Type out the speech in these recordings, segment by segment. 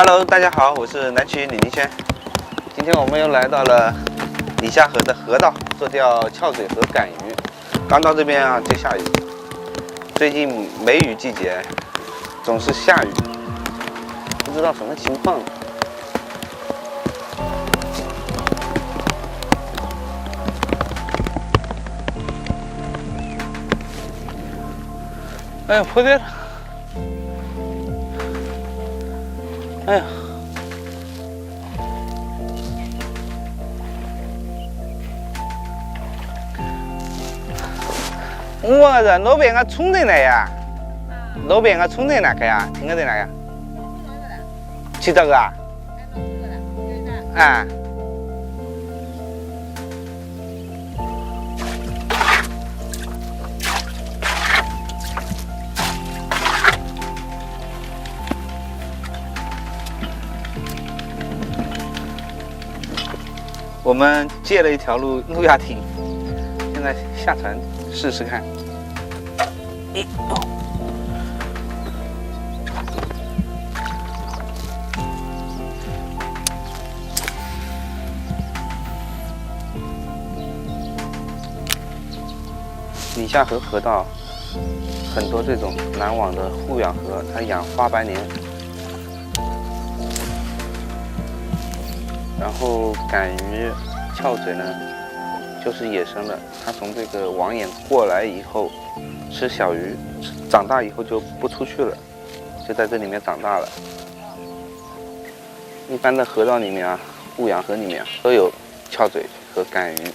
Hello， 大家好，我是南区李林轩。今天我们又来到了李下河的河道，做钓翘嘴和赶鱼。刚到这边啊，就下雨。最近梅雨季节，总是下雨，不知道什么情况。哎呀，破掉了！哎呀！我这路边个冲在那呀，路边个冲在那个呀，听得在那呀？去这个啊？哎。我们借了一条路亚艇，现在下船试试看。李下河河道很多这种南网的护养河，它养花白鲢。然后赶鱼、翘嘴呢，就是野生的。它从这个网眼过来以后，吃小鱼，长大以后就不出去了，就在这里面长大了。一般的河道里面啊，护养河里面都有翘嘴和赶鱼。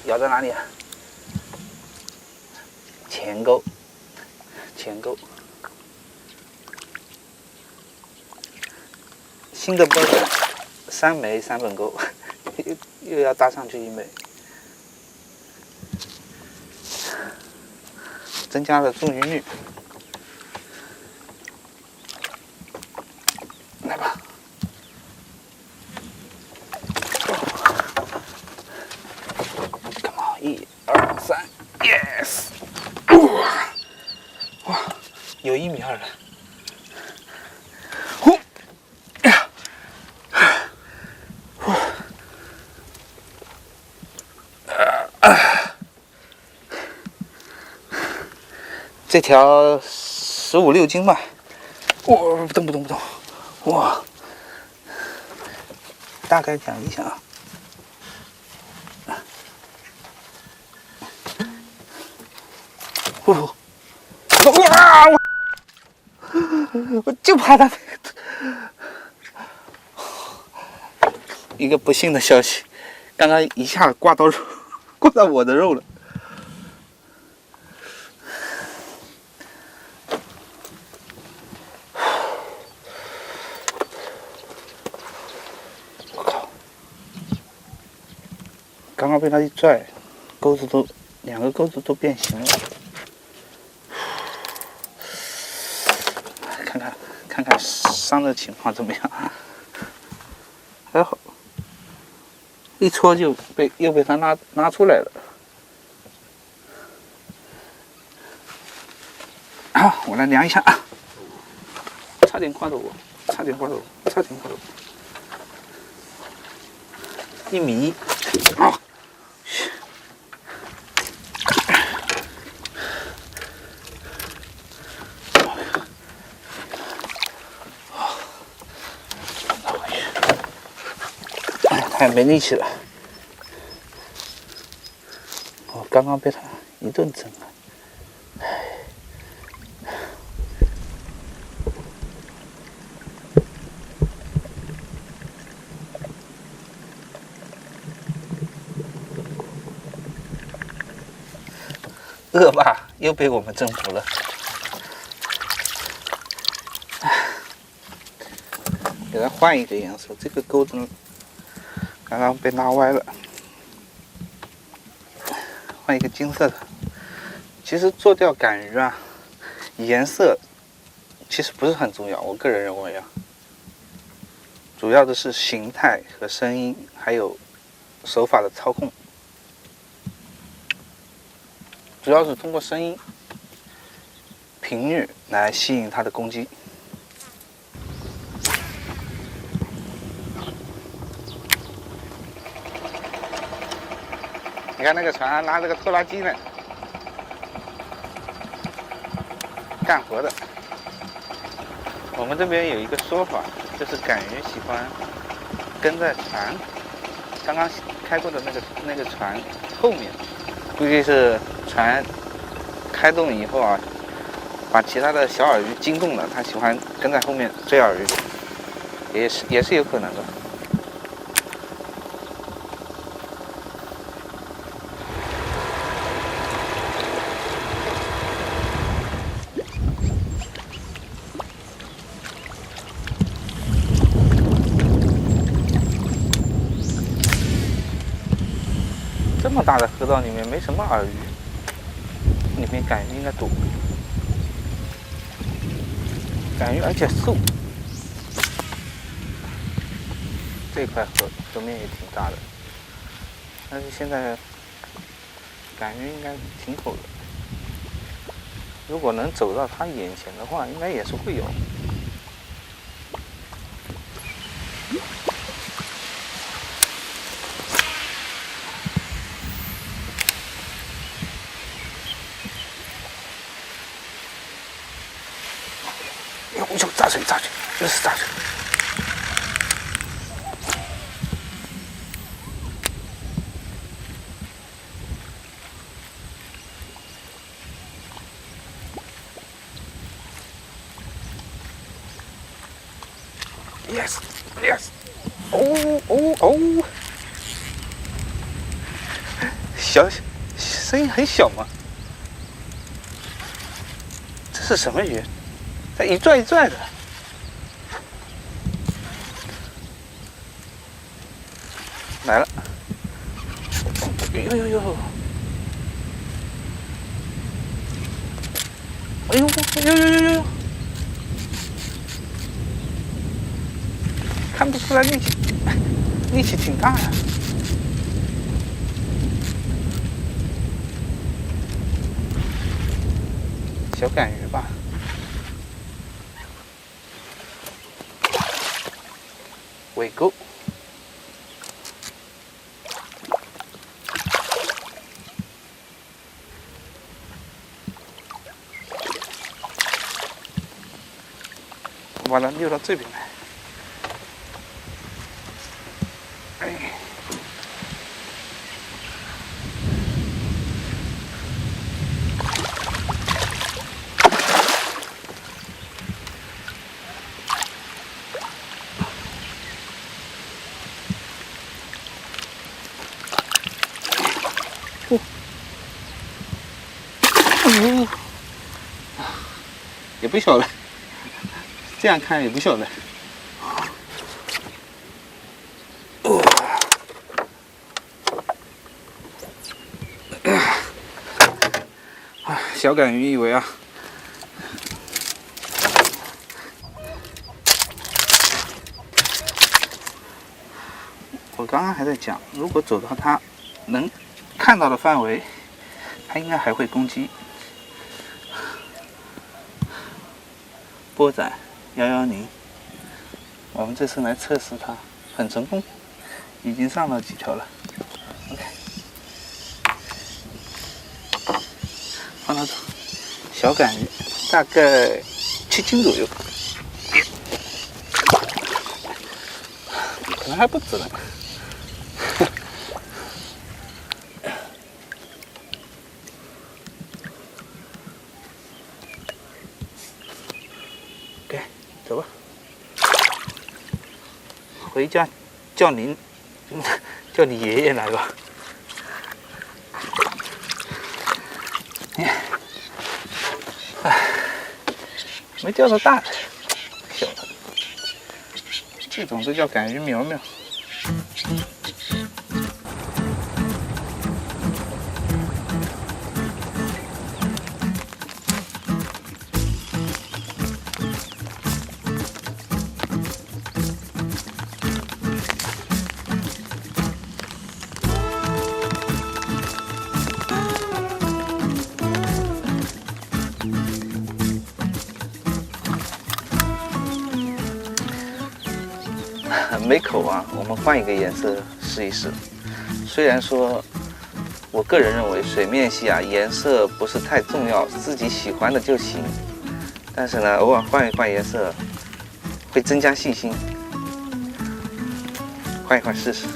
咬在哪里啊？前钩，前钩。新的标准，3枚3本钩，又要搭上去1枚，增加了中鱼率。来吧。1、2、3。这条15、16斤吧。哇，不动不动不动，哇！大概讲一下啊。哇！我就怕它。一个不幸的消息，刚刚一下挂到我的肉了。我靠！刚刚被它一拽，两个钩子都变形了。看看伤的情况怎么样？还好。一戳就又被他拉出来了。好，我来量一下，差点挂到我，1米1。啊！太没力气了，我刚刚被他一顿整了。恶霸又被我们征服了。给它换一个颜色，这个钩子刚刚被拉歪了，换一个金色的。其实做钓杆鱼啊，颜色其实不是很重要，我个人认为啊，主要的是形态和声音，还有手法的操控。主要是通过声音、频率来吸引它的攻击。你看那个船还拉着个拖拉机呢，干活的。我们这边有一个说法，就是杆鱼喜欢跟在船刚刚开过的那个船后面，估计是船开动以后啊，把其他的小饵鱼惊动了，它喜欢跟在后面追饵鱼，也是有可能的。这么大的河道里面没什么饵鱼，里面杆鱼应该多。杆鱼而且瘦，这块河面也挺大的，但是现在杆鱼应该挺口的。如果能走到它眼前的话，应该也是会有。哟，炸水，这是炸水。Yes， 哦，小，声音很小嘛。这是什么鱼？它一拽一拽的。来了。呦！哎呦！看不出来力气挺大呀。小杆鱼吧。尾钩。把它溜到这边来。哎。也不小了，这样看也不小了。小杆鱼以为啊，我刚刚还在讲，如果走到它能看到的范围，它应该还会攻击。波仔110，我们这次来测试它，很成功，已经上了几条了。OK， 放到这，小杆鱼大概7斤左右，可能还不止呢。走吧，回家叫你爷爷来吧。没钓到大的，小的，这种就叫杆鱼苗苗。没口啊，我们换一个颜色试一试。虽然说，我个人认为水面系啊颜色不是太重要，自己喜欢的就行。但是呢，偶尔换一换颜色，会增加信心。换一换试试。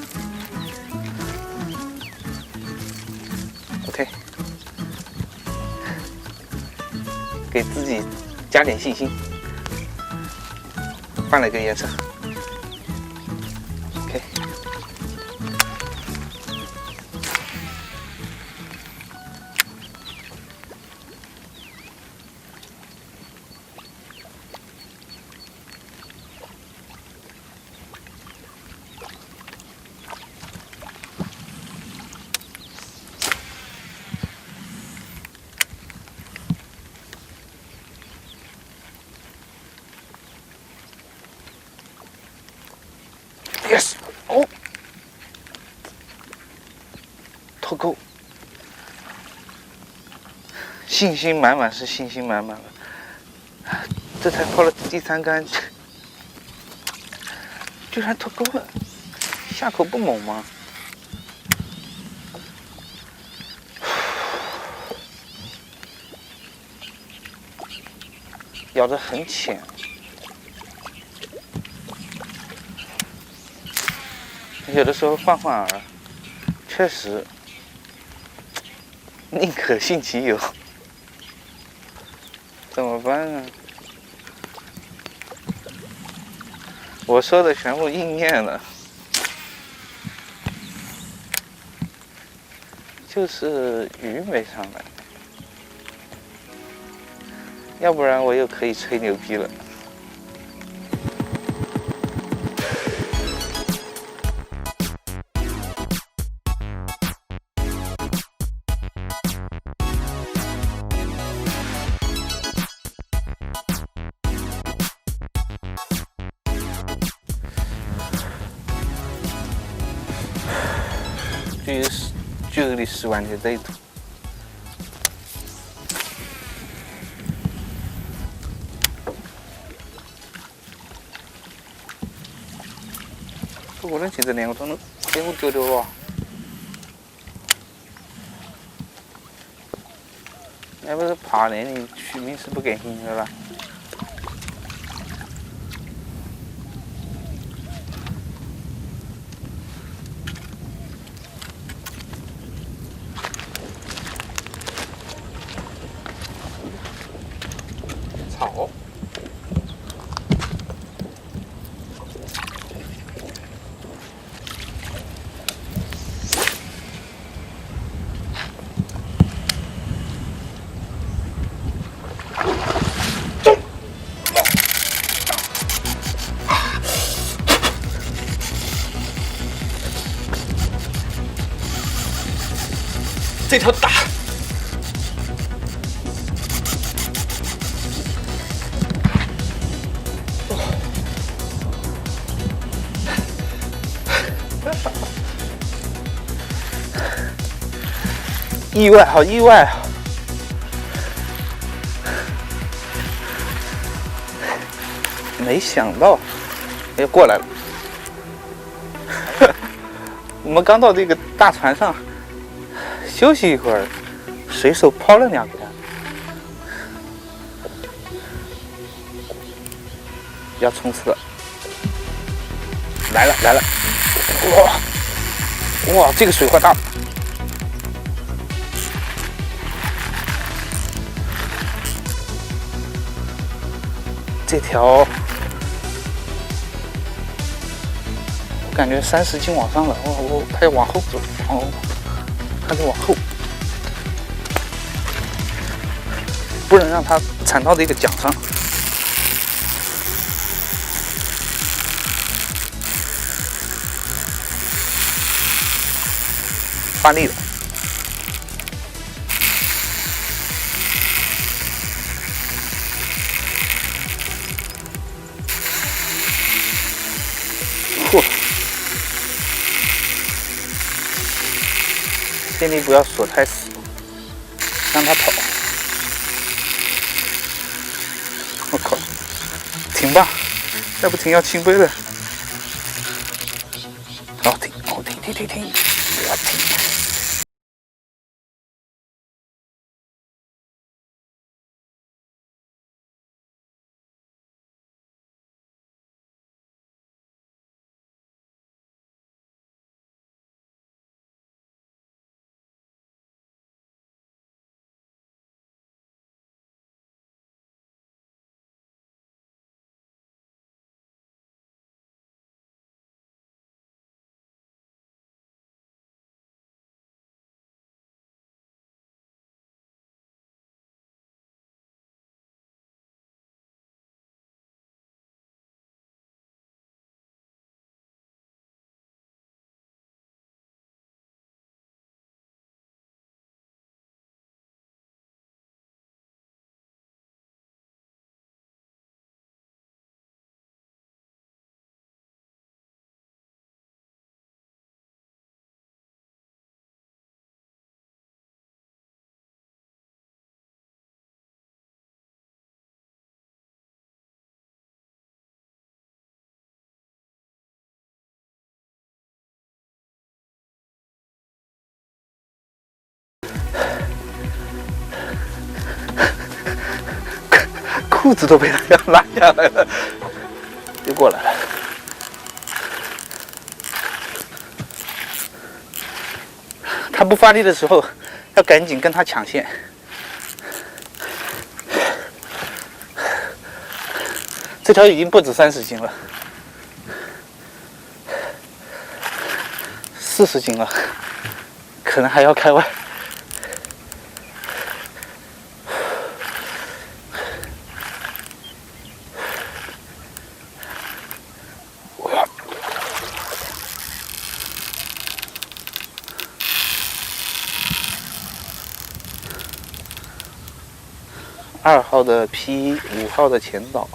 OK， 给自己加点信心。换了一个颜色。Yes， 哦，脱钩，信心满满是信心满满了。这才抛了第3竿，居然脱钩了，下口不猛吗？咬得很浅。有的时候换换饵，确实宁可信其有，怎么办呢？我说的全部应验了，就是鱼没上来，要不然我又可以吹牛逼了。距离10万就这一头。不可能现在2个钟头给我丢掉了，要不是怕那里取名是不给行的了。这条大。意外，好意外啊！没想到，哎，过来了。我们刚到这个大船上休息一会儿，随手抛了2个呀，要冲刺了！来了来了！哇，这个水花大！这条我感觉30斤往上了，它要往后走，它在往后，不能让它缠到这个桨上。发力了。电力不要锁太死，让它跑。我靠，停吧，再不停要清杯了。好，停，哦，停，不要停。裤子都被他要拉下来了，又过来了。他不发力的时候，要赶紧跟他抢线。这条已经不止30斤了，40斤了，可能还要开外。2号的 P， 5号的前导。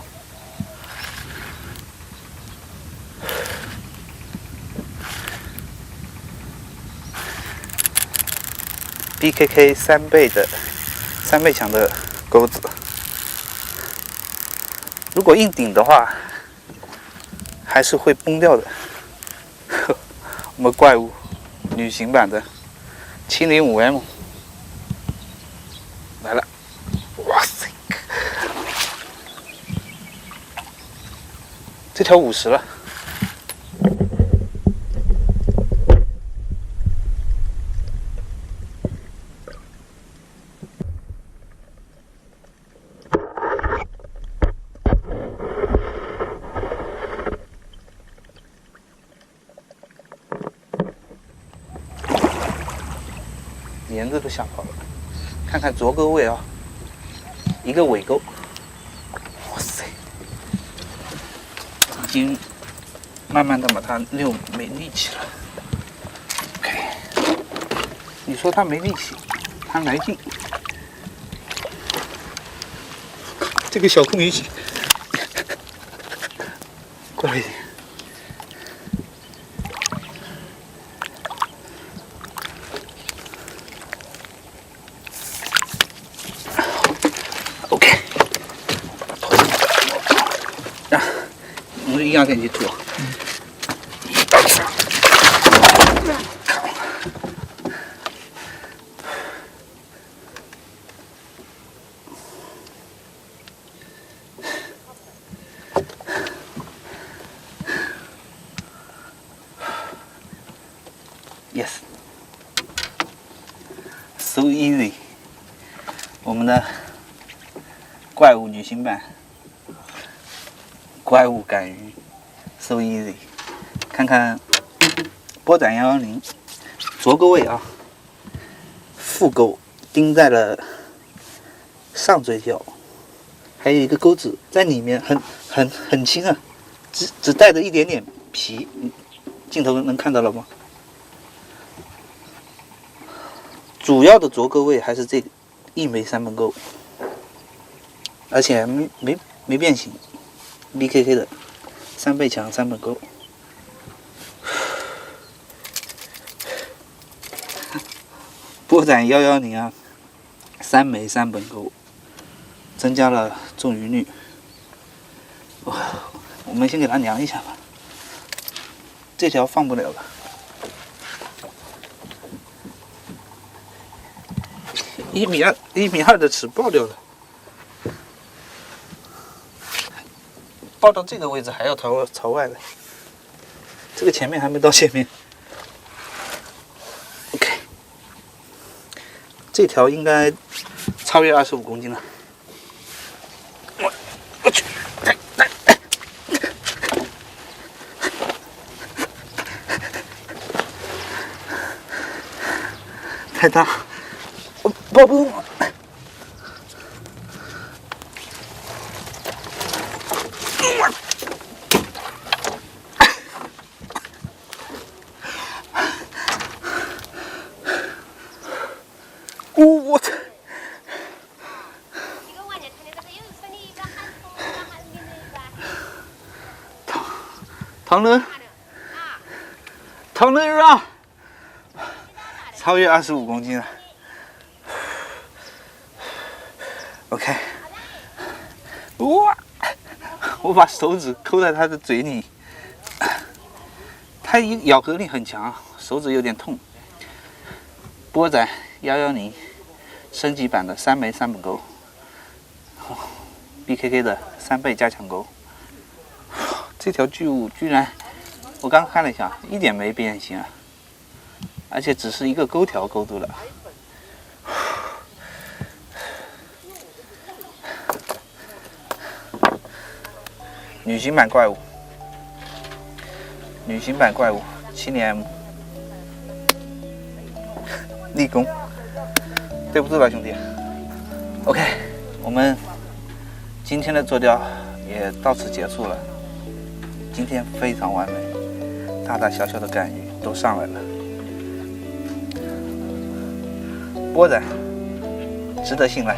BKK 3倍强的钩子，如果硬顶的话，还是会崩掉的。我们怪物旅行版的705M 来了。哇塞，这条50了。沿着都下跑了，看看着钩位啊，一个尾钩，哇塞，已经慢慢的把它溜没力气了。OK， 你说它没力气，它来劲。这个小空鱼过来一点。OK， 啊，我们一样给你做。Yes, so easy。我们的怪物女星版，怪物赶鱼 ，so easy。看看波斩110，着钩位啊，副钩钉在了上嘴角，还有一个钩子在里面，很轻啊，只带着一点点皮，镜头能看到了吗？主要的着钩位还是这个一枚3本钩，而且没变形 ，BKK 的3倍强3本钩。波斩110啊，3枚3本钩，增加了中鱼率。我们先给它量一下吧，这条放不了了。1米2的尺爆掉了，爆到这个位置还要朝外来，这个前面还没到前面。OK， 这条应该超越25公斤了。我去，来，太大。抱不动了，我操！唐人啊！超越25公斤了。OK， 哇！我把手指抠在它的嘴里，它咬合力很强，手指有点痛。波斩110升级版的3枚3本钩，BKK 的3倍加强钩。这条巨物居然，我刚看了一下，一点没变形啊，而且只是一个钩条勾住了。女型版怪物7.M 立功，对不住了兄弟。OK， 我们今天的做钓也到此结束了。今天非常完美，大大小小的赶鱼都上来了。波斩值得信赖。